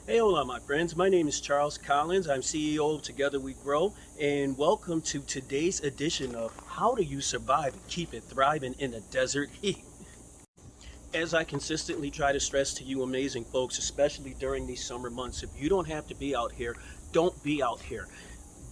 Hey, hola, my friends. My name is Charles Collins. I'm CEO of Together We Grow, and welcome to today's edition of How Do You Survive and Keep It Thriving in the Desert Heat? As I consistently try to stress to you amazing folks, especially during these summer months, if you don't have to be out here, don't be out here.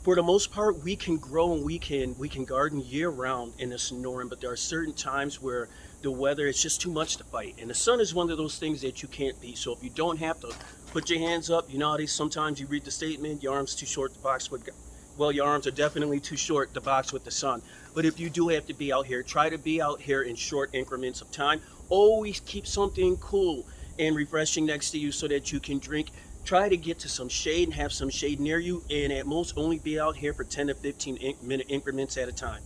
For the most part, we can grow and we can garden year round in the Sonoran, but there are certain times where the weather is just too much to fight, and the sun is one of those things that you can't beat. So if you don't have to put your hands up, you know how sometimes you read the statement, your arms too short to box with. Well, your arms are definitely too short to box with the sun. But if you do have to be out here, try to be out here in short increments of time. Always keep something cool and refreshing next to you so that you can drink. Try to get to some shade and have some shade near you, and at most only be out here for 10 to 15-minute increments at a time.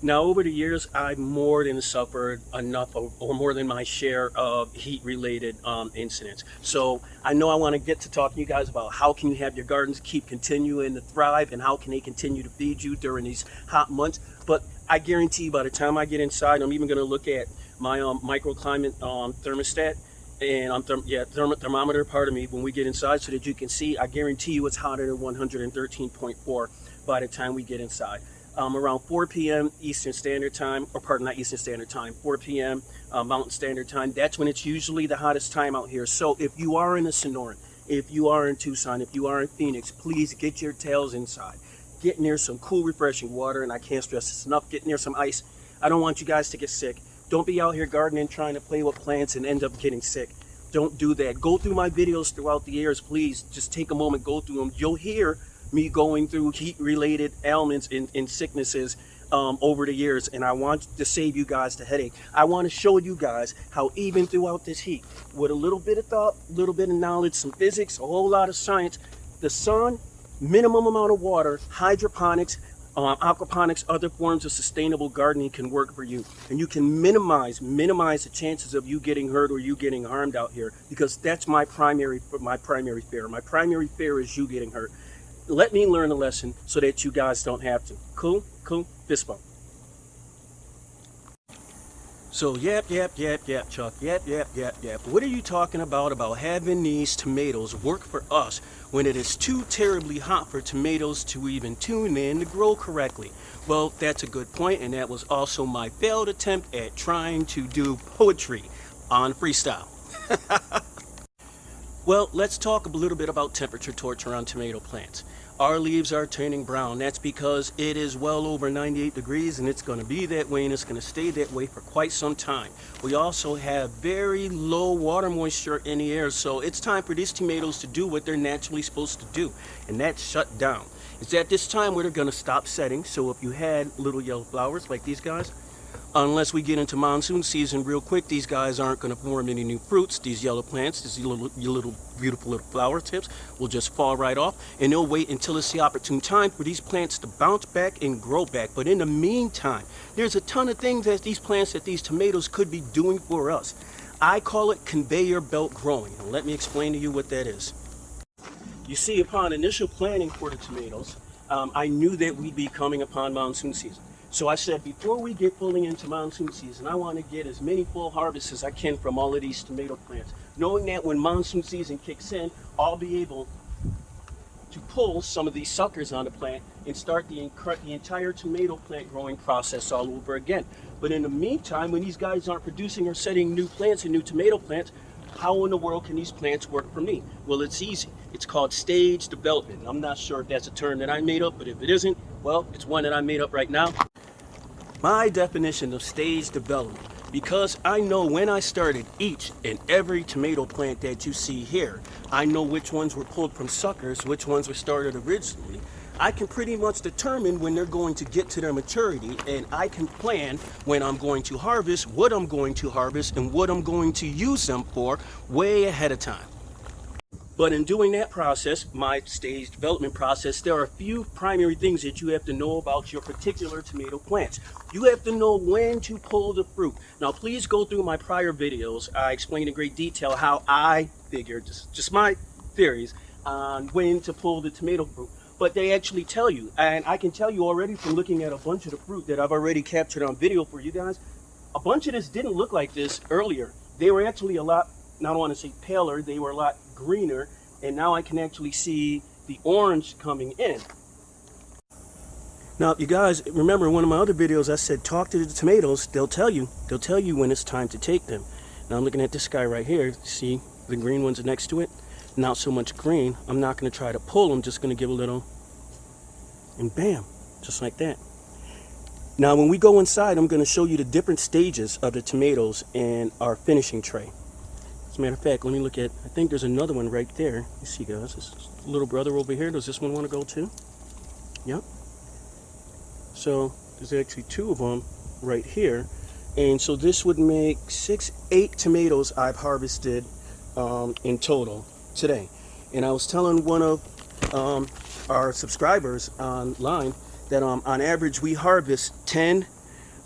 Now, over the years, I've more than suffered enough or more than my share of heat-related incidents. So I know I want to get to talking to you guys about how can you have your gardens keep continuing to thrive and how can they continue to feed you during these hot months. But I guarantee you by the time I get inside, I'm even going to look at my microclimate thermostat and thermometer, pardon me, when we get inside so that you can see. I guarantee you it's hotter than 113.4 by the time we get inside. Around 4 p.m. Eastern Standard Time, or pardon, not Eastern Standard Time, 4 p.m. Mountain Standard Time. That's when it's usually the hottest time out here. So if you are in the Sonoran, if you are in Tucson, if you are in Phoenix, please get your tails inside. Get near some cool, refreshing water, and I can't stress this enough, get near some ice. I don't want you guys to get sick. Don't be out here gardening, trying to play with plants and end up getting sick. Don't do that. Go through my videos throughout the years, please. Just take a moment, go through them. You'll hear me going through heat-related ailments and sicknesses over the years, and I want to save you guys the headache. I want to show you guys how even throughout this heat, with a little bit of thought, a little bit of knowledge, some physics, a whole lot of science, the sun, minimum amount of water, hydroponics, aquaponics, other forms of sustainable gardening can work for you, and you can minimize the chances of you getting hurt or you getting harmed out here, because that's my primary fear. My primary fear is you getting hurt. Let me learn a lesson so that you guys don't have to. Cool? Fist bump. So yap, Chuck. Yap. What are you talking about having these tomatoes work for us when it is too terribly hot for tomatoes to even tune in to grow correctly? Well, that's a good point, and that was also my failed attempt at trying to do poetry on freestyle. Well, let's talk a little bit about temperature torture on tomato plants. Our leaves are turning brown. That's because it is well over 98 degrees, and it's going to be that way, and it's going to stay that way for quite some time. We also have very low water moisture in the air, so it's time for these tomatoes to do what they're naturally supposed to do, and that's shut down. It's at this time where they're going to stop setting, so if you had little yellow flowers like these guys, unless we get into monsoon season real quick, these guys aren't going to form any new fruits. These yellow plants, these little beautiful little flower tips will just fall right off, and they'll wait until it's the opportune time for these plants to bounce back and grow back. But in the meantime, there's a ton of things that these tomatoes could be doing for us. I call it conveyor belt growing, and let me explain to you what that is. You see, upon initial planting for the tomatoes, I knew that we'd be coming upon monsoon season. So I said, before we get fully into monsoon season, I want to get as many full harvests as I can from all of these tomato plants, knowing that when monsoon season kicks in, I'll be able to pull some of these suckers on the plant and start the entire tomato plant growing process all over again. But in the meantime, when these guys aren't producing or setting new plants and new tomato plants, how in the world can these plants work for me? Well, it's easy. It's called stage development. I'm not sure if that's a term that I made up, but if it isn't, well, it's one that I made up right now. My definition of stage development, because I know when I started each and every tomato plant that you see here, I know which ones were pulled from suckers, which ones were started originally. I can pretty much determine when they're going to get to their maturity, and I can plan when I'm going to harvest, what I'm going to harvest, and what I'm going to use them for way ahead of time. But in doing that process, my stage development process, there are a few primary things that you have to know about your particular tomato plants. You have to know when to pull the fruit. Now, please go through my prior videos. I explain in great detail how I figure, just my theories on when to pull the tomato fruit. But they actually tell you, and I can tell you already from looking at a bunch of the fruit that I've already captured on video for you guys, a bunch of this didn't look like this earlier. They were actually a lot not want to say paler, they were a lot greener, and now I can actually see the orange coming in. Now, you guys remember in one of my other videos I said talk to the tomatoes. They'll tell you when it's time to take them. Now I'm looking at this guy right here. See the green ones next to it? Not so much green. I'm not going to try to pull. I'm just going to give a little, and bam, just like that. Now when we go inside, I'm going to show you the different stages of the tomatoes in our finishing tray. As a matter of fact, let me look at, I think there's another one right there. You see, guys, this little brother over here. Does this one want to go too? Yep. So there's actually two of them right here. And so this would make 8 tomatoes I've harvested in total today. And I was telling one of our subscribers online that on average we harvest 10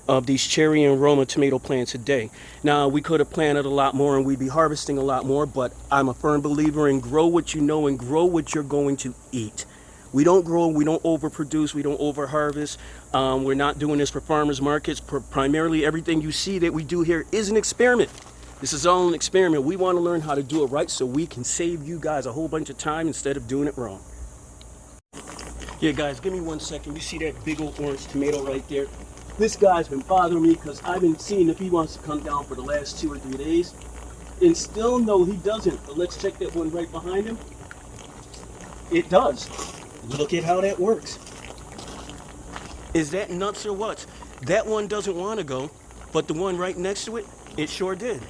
of these cherry and Roma tomato plants a day. Now we could have planted a lot more and we'd be harvesting a lot more, but I'm a firm believer in grow what you know and grow what you're going to eat. We don't grow, we don't overproduce, we don't overharvest. We're not doing this for farmers markets. Primarily everything you see that we do here is an experiment. This is all an experiment. We want to learn how to do it right so we can save you guys a whole bunch of time instead of doing it wrong. Yeah, guys, give me 1 second. You see that big old orange tomato right there? This guy's been bothering me because I've been seeing if he wants to come down for the last 2 or 3 days. And still no, he doesn't. But let's check that one right behind him. It does. Look at how that works. Is that nuts or what? That one doesn't want to go, but the one right next to it, it sure did.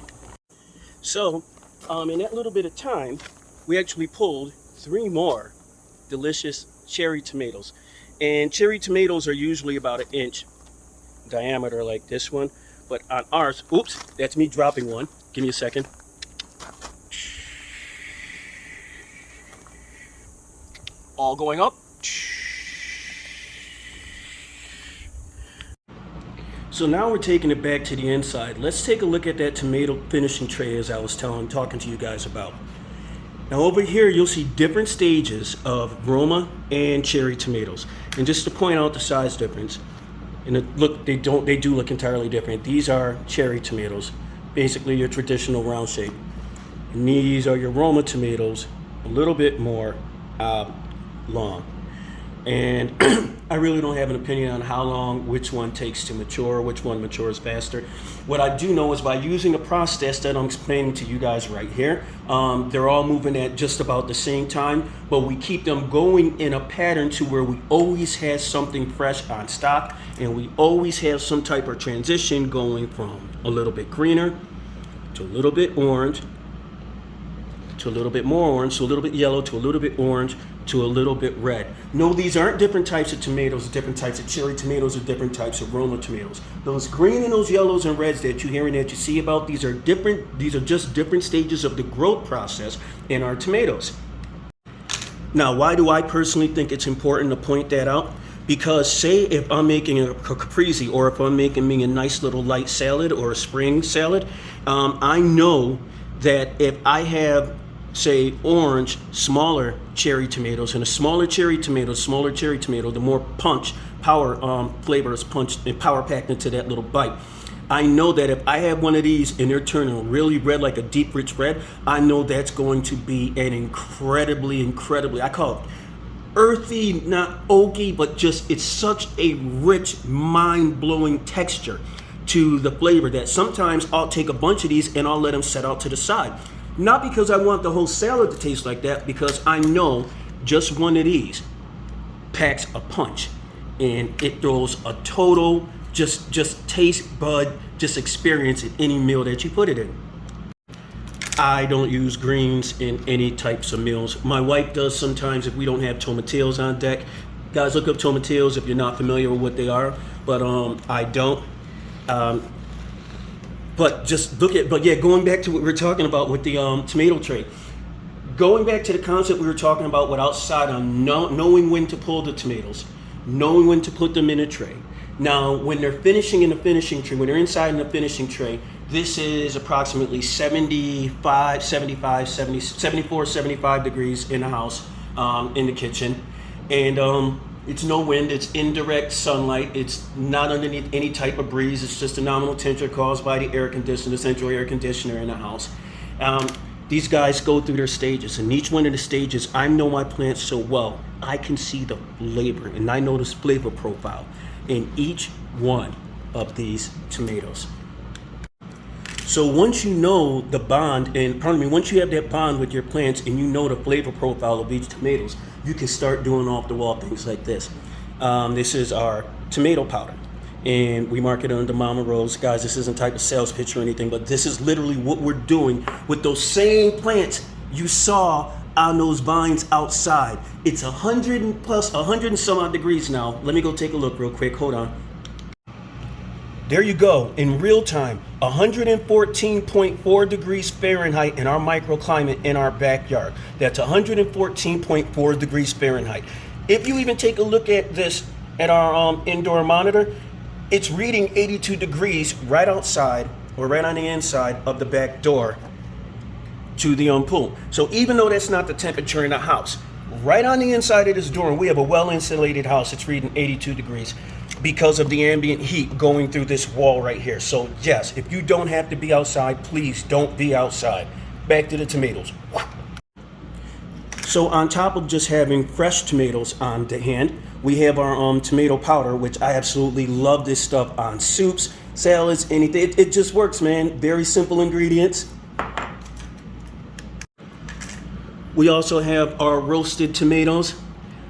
So, in that little bit of time, we actually pulled 3 more delicious cherry tomatoes. And cherry tomatoes are usually about 1 inch diameter like this one. But on ours, oops, that's me dropping one. Give me a second. All going up. So now we're taking it back to the inside. Let's take a look at that tomato finishing tray as I was talking to you guys about. Now over here you'll see different stages of Roma and cherry tomatoes. And just to point out the size difference, and they do look entirely different. These are cherry tomatoes, basically your traditional round shape. And these are your Roma tomatoes, a little bit more long. And I really don't have an opinion on how long which one takes to mature, which one matures faster. What I do know is by using a process that I'm explaining to you guys right here, they're all moving at just about the same time, but we keep them going in a pattern to where we always have something fresh on stock, and we always have some type of transition going from a little bit greener to a little bit orange to a little bit more orange, to a little bit yellow, to a little bit orange, to a little bit red. No, these aren't different types of tomatoes, different types of cherry tomatoes, or different types of Roma tomatoes. Those green and those yellows and reds that you hear and that you see about, these are different. These are just different stages of the growth process in our tomatoes. Now, why do I personally think it's important to point that out? Because say if I'm making a caprese, or if I'm making me a nice little light salad or a spring salad, I know that if I have, say, orange, smaller cherry tomatoes, and a smaller cherry tomato, the more punch, power, flavor is punched and power packed into that little bite. I know that if I have one of these and they're turning really red, like a deep, rich red, I know that's going to be an incredibly, I call it earthy, not oaky, but just, it's such a rich, mind-blowing texture to the flavor that sometimes I'll take a bunch of these and I'll let them set out to the side. Not because I want the whole salad to taste like that, because I know just one of these packs a punch, and it throws a total just taste bud, just experience in any meal that you put it in. I don't use greens in any types of meals. My wife does sometimes if we don't have tomatillos on deck. Guys, look up tomatillos if you're not familiar with what they are, but I don't. But yeah, going back to what we were talking about with the tomato tray. Going back to the concept we were talking about with outside on knowing when to pull the tomatoes, knowing when to put them in a tray. Now, when they're finishing in the finishing tray, when they're inside in the finishing tray, this is approximately 74, 75 degrees in the house, in the kitchen. And it's no wind, it's indirect sunlight, it's not underneath any type of breeze, it's just a nominal temperature caused by the air conditioner, the central air conditioner in the house. Um, these guys go through their stages, and each one of the stages, I know my plants so well. I can see the labor, and I know this flavor profile in each one of these tomatoes. So once you know the bond, and pardon me, once you have that bond with your plants and you know the flavor profile of each tomatoes, you can start doing off the wall things like this. This is our tomato powder, and we market it under Mama Rose. Guys, this isn't type of sales pitch or anything, but this is literally what we're doing with those same plants you saw on those vines outside. It's 100 and plus, 100 and some odd degrees now. Let me go take a look real quick. Hold on. There you go, in real time, 114.4 degrees Fahrenheit in our microclimate in our backyard. That's 114.4 degrees Fahrenheit. If you even take a look at this at our indoor monitor, it's reading 82 degrees right outside or right on the inside of the back door to the pool. So even though that's not the temperature in the house, right on the inside of this door, and we have a well-insulated house, it's reading 82 degrees because of the ambient heat going through this wall right here. So yes, if you don't have to be outside, please don't be outside. Back to the tomatoes. So on top of just having fresh tomatoes on the hand, we have our tomato powder, which I absolutely love this stuff on soups, salads, anything. It just works, man. Very simple ingredients. We also have our roasted tomatoes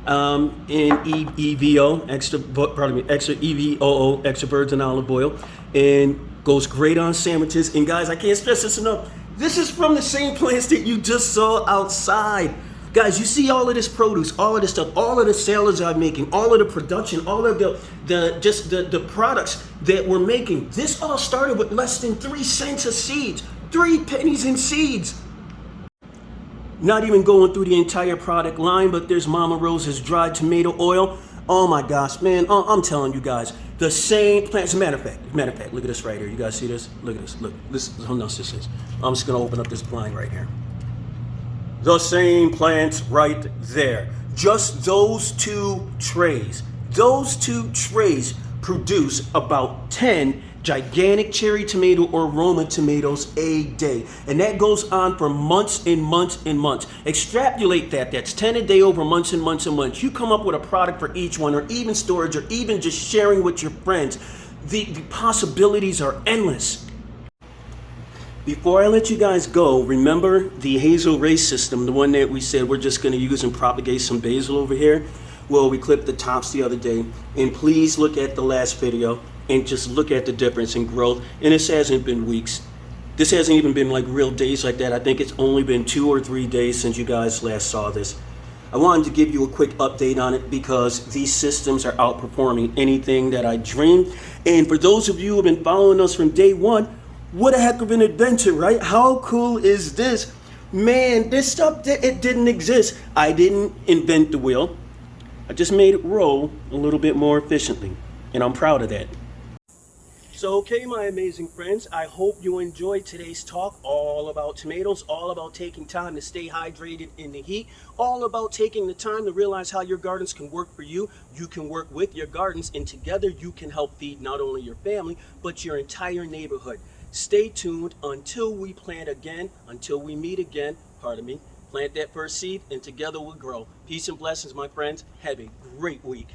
in EVO, extra EVOO, extra virgin olive oil, and goes great on sandwiches. And guys, I can't stress this enough. This is from the same plants that you just saw outside. Guys, you see all of this produce, all of this stuff, all of the salads I'm making, all of the production, all of the products that we're making. This all started with less than 3 cents of seeds, 3 pennies in seeds. Not even going through the entire product line, but there's Mama Rose's dried tomato oil. Oh my gosh, man, I'm telling you guys, the same plants. As a matter of fact, look at this right here. You guys see this? Look at this. Look, this is how nice this is. I'm just gonna open up this blind right here. The same plants right there. Just those two trays. Those two trays produce about 10 gigantic cherry tomato or Roma tomatoes a day. And that goes on for months and months and months. Extrapolate that. That's 10 a day over months and months and months. You come up with a product for each one, or even storage, or even just sharing with your friends. The possibilities are endless. Before I let you guys go, remember the hazel race system, the one that we said we're just going to use and propagate some basil over here? Well, we clipped the tops the other day, and please look at the last video and just look at the difference in growth. And this hasn't been weeks. This hasn't even been like real days like that. I think it's only been 2 or 3 days since you guys last saw this. I wanted to give you a quick update on it because these systems are outperforming anything that I dreamed. And for those of you who have been following us from day one, what a heck of an adventure, right? How cool is this? Man, this stuff, it didn't exist. I didn't invent the wheel. I just made it roll a little bit more efficiently, and I'm proud of that. So, okay, my amazing friends, I hope you enjoyed today's talk all about tomatoes, all about taking time to stay hydrated in the heat, all about taking the time to realize how your gardens can work for you. You can work with your gardens, and together you can help feed not only your family, but your entire neighborhood. Stay tuned until we plant again, until we meet again, pardon me. Plant that first seed, and together we'll grow. Peace and blessings, my friends. Have a great week.